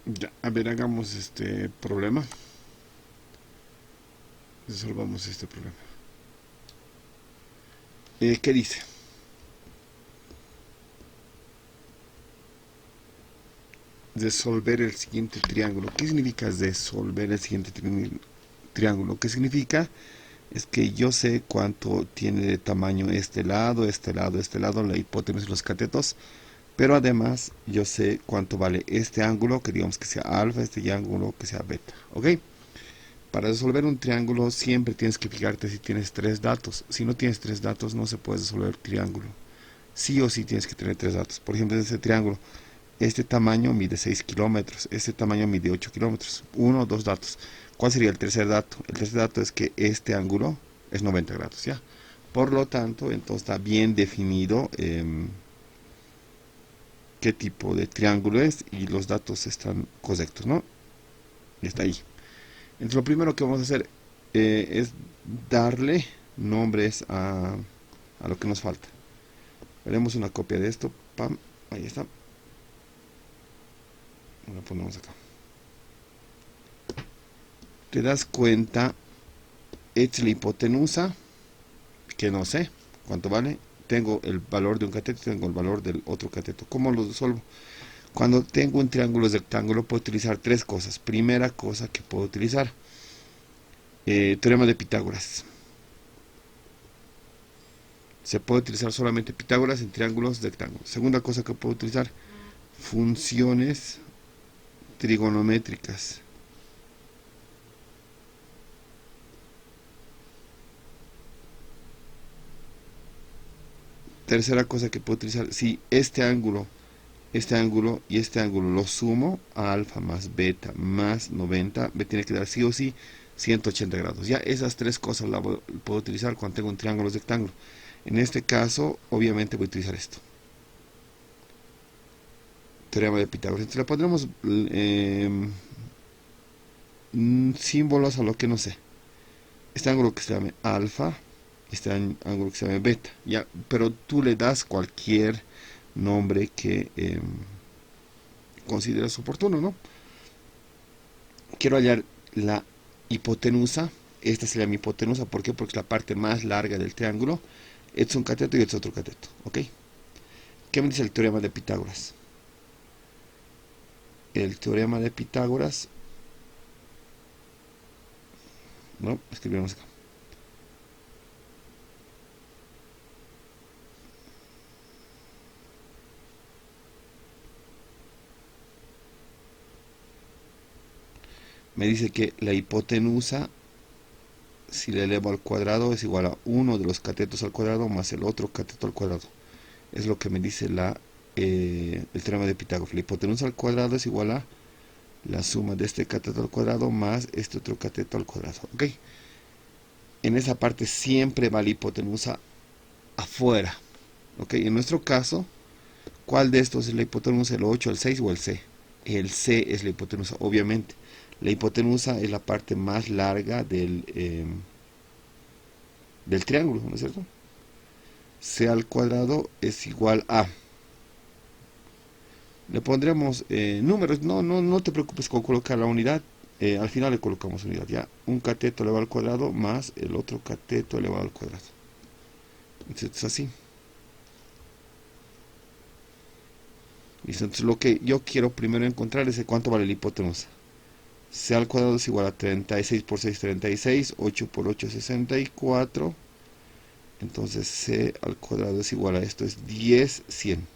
Ya, a ver, hagamos este problema. Resolvamos este problema. ¿Qué dice? Resolver el siguiente triángulo. ¿Qué significa resolver el siguiente triángulo? ¿Qué significa? Es que yo sé cuánto tiene de tamaño este lado, este lado, este lado, la hipotenusa y los catetos, pero además yo sé cuánto vale este ángulo, que digamos que sea alfa, este ángulo que sea beta, ¿ok? Para resolver un triángulo siempre tienes que fijarte si tienes tres datos. Si no tienes tres datos no se puede resolver el triángulo. Sí o sí tienes que tener tres datos. Por ejemplo, en este triángulo, este tamaño mide 6 kilómetros, este tamaño mide 8 kilómetros. Uno o dos datos. ¿Cuál sería el tercer dato? El tercer dato es que este ángulo es 90 grados, ¿ya? Por lo tanto, entonces está bien definido qué tipo de triángulo es y los datos están correctos, ¿no? Y está ahí. Entonces, lo primero que vamos a hacer es darle nombres a lo que nos falta. Haremos una copia de esto. Pam, ahí está. Lo ponemos acá. Te das cuenta, es la hipotenusa, que no sé cuánto vale. Tengo el valor de un cateto, tengo el valor del otro cateto. ¿Cómo lo resuelvo? Cuando tengo un triángulo rectángulo puedo utilizar tres cosas. Primera cosa que puedo utilizar, teorema de Pitágoras. Se puede utilizar solamente Pitágoras en triángulos rectángulos. Segunda cosa que puedo utilizar, funciones trigonométricas. Tercera cosa que puedo utilizar, si este ángulo y este ángulo lo sumo a alfa más beta más 90, me tiene que dar sí o sí 180 grados. Ya esas tres cosas las puedo utilizar cuando tengo un triángulo rectángulo. En este caso, obviamente voy a utilizar esto. Teorema de Pitágoras. Entonces le pondremos símbolos a lo que no sé. Este ángulo que se llame alfa, este ángulo que se llame beta. Ya, pero tú le das cualquier nombre que consideras oportuno, ¿no? Quiero hallar la hipotenusa. Esta sería mi hipotenusa. ¿Por qué? Porque es la parte más larga del triángulo. Este es un cateto y este es otro cateto. ¿Ok? ¿Qué me dice el teorema de Pitágoras? El teorema de Pitágoras. Bueno, escribimos acá. Me dice que la hipotenusa, si la elevo al cuadrado, es igual a uno de los catetos al cuadrado más el otro cateto al cuadrado. Es lo que me dice el teorema de Pitágoras. La hipotenusa al cuadrado es igual a la suma de este cateto al cuadrado más este otro cateto al cuadrado. ¿Ok? En esa parte siempre va la hipotenusa afuera. ¿Ok? En nuestro caso, ¿cuál de estos es la hipotenusa? ¿El 8, el 6 o el C? El C es la hipotenusa, obviamente. La hipotenusa es la parte más larga del triángulo, ¿no es cierto? C al cuadrado es igual a. Le pondremos números, no te preocupes con colocar la unidad. Al final le colocamos unidad, ya. Un cateto elevado al cuadrado más el otro cateto elevado al cuadrado. Entonces es así. Listo, entonces lo que yo quiero primero encontrar es cuánto vale la hipotenusa. C al cuadrado es igual a 36 por 6, 36, 8 por 8, 64. Entonces C al cuadrado es igual a esto, es 10, 100.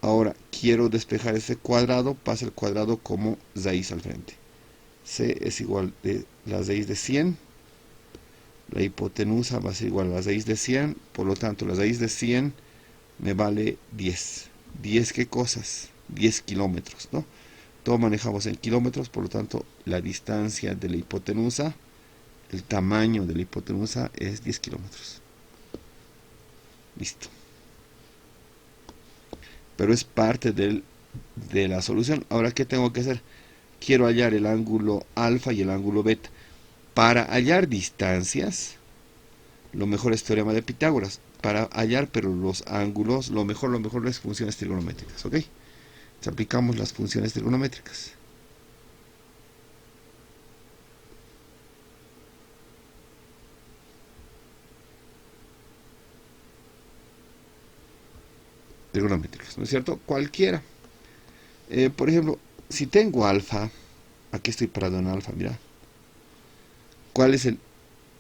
Ahora quiero despejar ese cuadrado, pasa el cuadrado como raíz al frente. C es igual de la raíz de 100. La hipotenusa va a ser igual a la raíz de 100. Por lo tanto, la raíz de 100 me vale 10. ¿10 qué cosas? 10 kilómetros, ¿no? Todo manejamos en kilómetros, por lo tanto, la distancia de la hipotenusa, el tamaño de la hipotenusa es 10 kilómetros. Listo. Pero es parte de la solución. Ahora, ¿qué tengo que hacer? Quiero hallar el ángulo alfa y el ángulo beta. Para hallar distancias, lo mejor es teorema de Pitágoras. para hallar, pero los ángulos, lo mejor es funciones trigonométricas, ¿ok? Entonces aplicamos las funciones trigonométricas. ¿No es cierto? Cualquiera. Por ejemplo, si tengo alfa, aquí estoy parado en alfa, mira. ¿Cuál es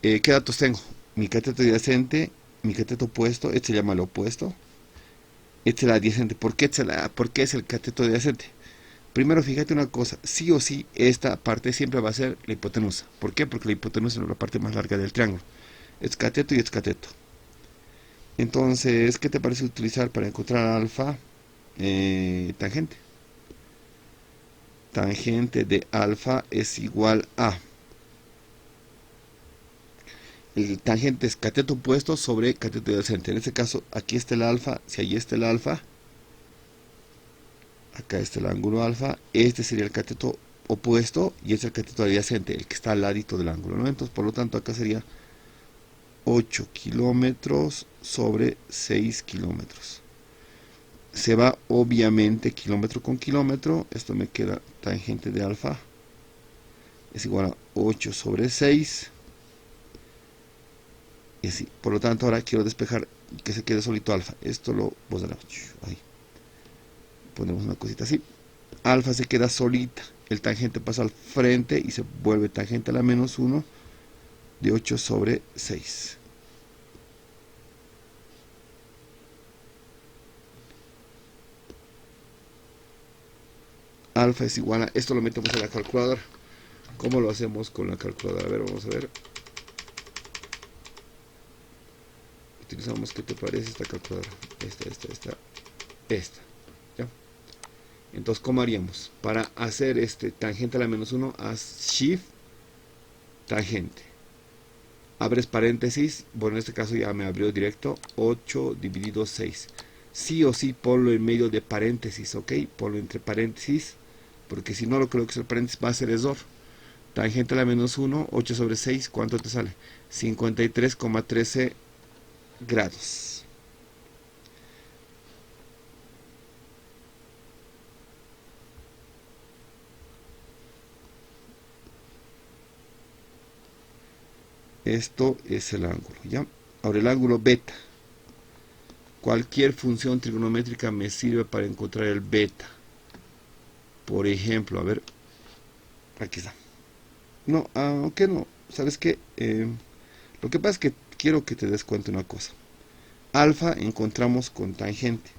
qué datos tengo? Mi cateto adyacente, mi cateto opuesto, este se llama el opuesto. Este es el adyacente. ¿Por qué es el cateto adyacente? Primero, fíjate una cosa, sí o sí, esta parte siempre va a ser la hipotenusa. ¿Por qué? Porque la hipotenusa es la parte más larga del triángulo. Es cateto y es cateto. Entonces, ¿qué te parece utilizar para encontrar alfa? Tangente. Tangente de alfa es igual a... El tangente es cateto opuesto sobre cateto adyacente. En este caso, aquí está el alfa. Si allí está el alfa, acá está el ángulo alfa. Este sería el cateto opuesto y este es el cateto adyacente, el que está al ladito del ángulo, ¿no? Entonces, por lo tanto, acá sería 8 kilómetros sobre 6 kilómetros. Se va obviamente kilómetro con kilómetro. Esto me queda tangente de alfa es igual a 8 sobre 6. Y así. Por lo tanto, ahora quiero despejar que se quede solito alfa. Esto lo ahí. Ponemos una cosita así. Alfa se queda solita. El tangente pasa al frente y se vuelve tangente a la menos 1 de 8 sobre 6. Alfa es igual a... Esto lo metemos en la calculadora. ¿Cómo lo hacemos con la calculadora? A ver, vamos a ver. Utilizamos, ¿qué te parece esta calculadora? Esta. ¿Ya? Entonces, ¿cómo haríamos? Para hacer este tangente a la menos 1, haz shift tangente. Abres paréntesis. Bueno, en este caso ya me abrió directo. 8 dividido 6. Sí o sí ponlo en medio de paréntesis, ¿ok? Ponlo entre paréntesis. Porque si no lo creo que es el paréntesis, va a ser error. Tangente a la menos 1, 8 sobre 6, ¿cuánto te sale? 53,13 grados. Esto es el ángulo, ¿ya? Ahora el ángulo beta. Cualquier función trigonométrica me sirve para encontrar el beta. Por ejemplo, a ver, aquí está. No, aunque no, ¿sabes qué? Lo que pasa es que quiero que te des cuenta de una cosa. Alfa encontramos con tangente.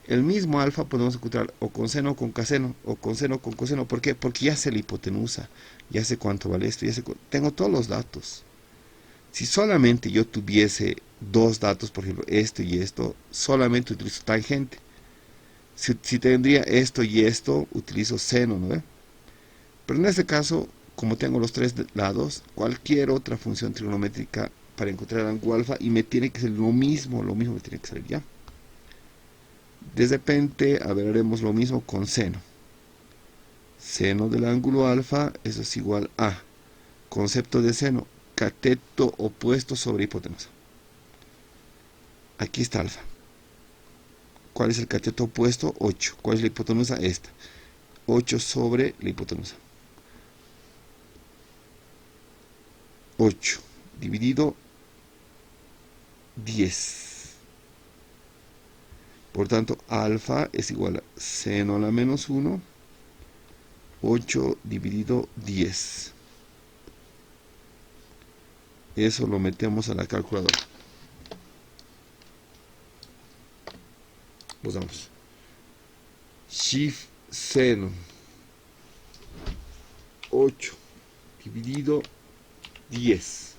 El mismo alfa podemos encontrar o con seno o con caseno, o con seno o con coseno. ¿Por qué? Porque ya sé la hipotenusa, ya sé cuánto vale esto, tengo todos los datos. Si solamente yo tuviese dos datos, por ejemplo, esto y esto, solamente utilizo tangente. Si tendría esto y esto, utilizo seno, ¿no ve? Pero en este caso, como tengo los tres lados, cualquier otra función trigonométrica para encontrar el ángulo alfa, y me tiene que ser lo mismo me tiene que salir ya. De repente, a ver, haremos lo mismo con seno. Seno del ángulo alfa, eso es igual a, concepto de seno, cateto opuesto sobre hipotenusa. Aquí está alfa. ¿Cuál es el cateto opuesto? 8. ¿Cuál es la hipotenusa? Esta. 8 sobre la hipotenusa. 8 dividido 10. Por tanto, alfa es igual a seno a la menos 1, 8 dividido 10. Eso lo metemos a la calculadora. Usamos shift seno 8 dividido 10.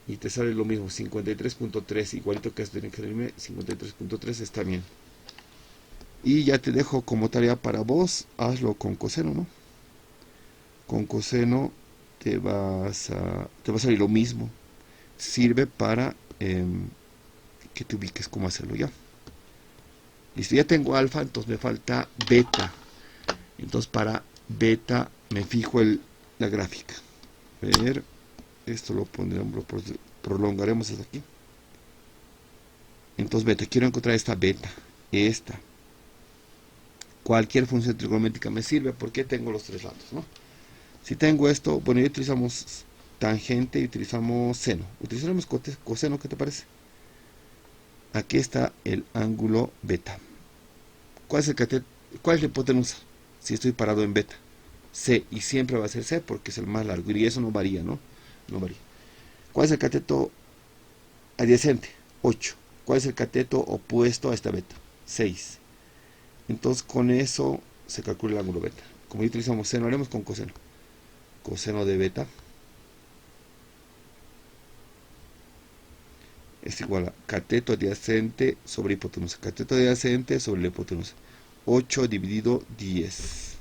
Y te sale lo mismo, 53.3, igualito que esto tiene que salirme, 53.3 está bien. Y ya te dejo como tarea para vos, hazlo con coseno, ¿no? Con coseno te va a salir lo mismo. Sirve para que te ubiques cómo hacerlo ya. Listo, ya tengo alfa, entonces me falta beta. Entonces para beta me fijo la gráfica. A ver, esto lo prolongaremos hasta aquí. Entonces beta, quiero encontrar esta beta, esta. Cualquier función trigonométrica me sirve porque tengo los tres lados, ¿no? Si tengo esto, bueno, ya utilizamos tangente y utilizamos seno. Utilizaremos coseno, ¿qué te parece? Aquí está el ángulo beta. ¿Cuál es el cateto? ¿Cuál es la hipotenusa? Si estoy parado en beta. C, y siempre va a ser C porque es el más largo. Y eso no varía, ¿no? No varía. ¿Cuál es el cateto adyacente? 8. ¿Cuál es el cateto opuesto a esta beta? 6. Entonces con eso se calcula el ángulo beta. Como ya utilizamos seno, haremos con coseno. Coseno de beta es igual a cateto adyacente sobre hipotenusa. Cateto adyacente sobre la hipotenusa. 8 dividido 10.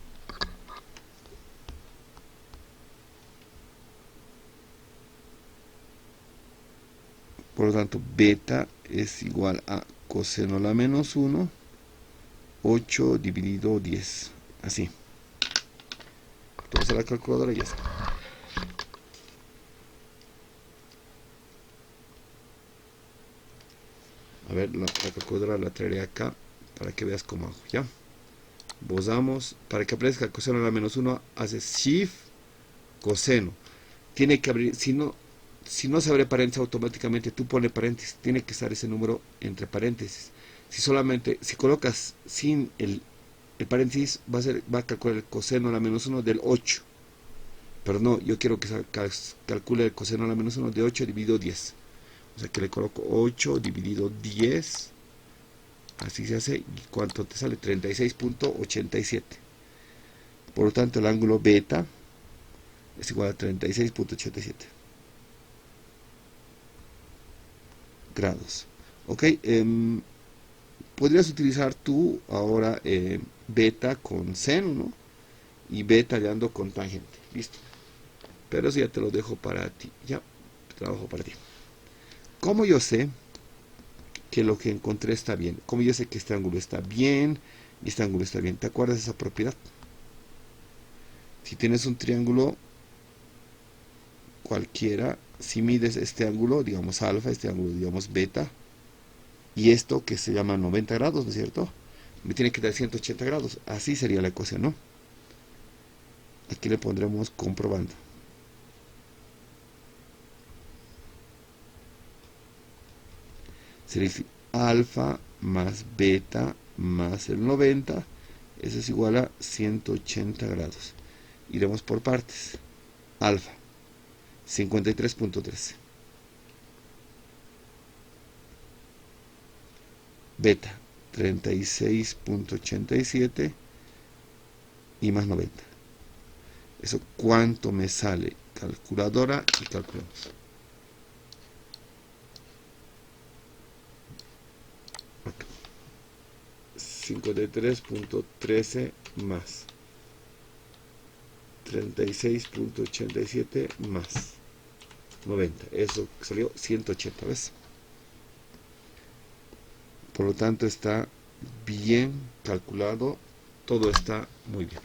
Por lo tanto, beta es igual a coseno a la menos 1, 8 dividido 10. Así. Entonces a la calculadora y ya está. A ver, la calculadora la traeré acá para que veas cómo hago, ¿ya? Bosamos, para que aparezca coseno a la menos 1, haces shift, coseno. Tiene que abrir, si no se abre paréntesis automáticamente, tú pones paréntesis, tiene que estar ese número entre paréntesis. Si colocas sin el paréntesis, va a calcular el coseno a la menos 1 del 8. Pero no, yo quiero que calcule el coseno a la menos 1 de 8 dividido 10. O sea que le coloco 8 dividido 10. Así se hace. ¿Y cuánto te sale? 36.87. Por lo tanto, el ángulo beta es igual a 36.87 grados. Ok, podrías utilizar tú ahora beta con seno, ¿no? Y beta hallando con tangente. Listo. Pero eso ya te lo dejo para ti. Ya, trabajo para ti. ¿Cómo yo sé que lo que encontré está bien? ¿Cómo yo sé que este ángulo está bien y este ángulo está bien? ¿Te acuerdas de esa propiedad? Si tienes un triángulo cualquiera, si mides este ángulo, digamos alfa, este ángulo, digamos beta, y esto que se llama 90 grados, ¿no es cierto? Me tiene que dar 180 grados. Así sería la ecuación, ¿no? Aquí le pondremos comprobando. Sería alfa más beta más el 90, eso es igual a 180 grados. Iremos por partes. Alfa, 53.13. Beta, 36.87 y más 90. ¿Eso cuánto me sale? Calculadora y calculamos. 53.13 más 36.87 más 90. Eso salió 180, ¿ves? Por lo tanto está bien calculado, todo está muy bien.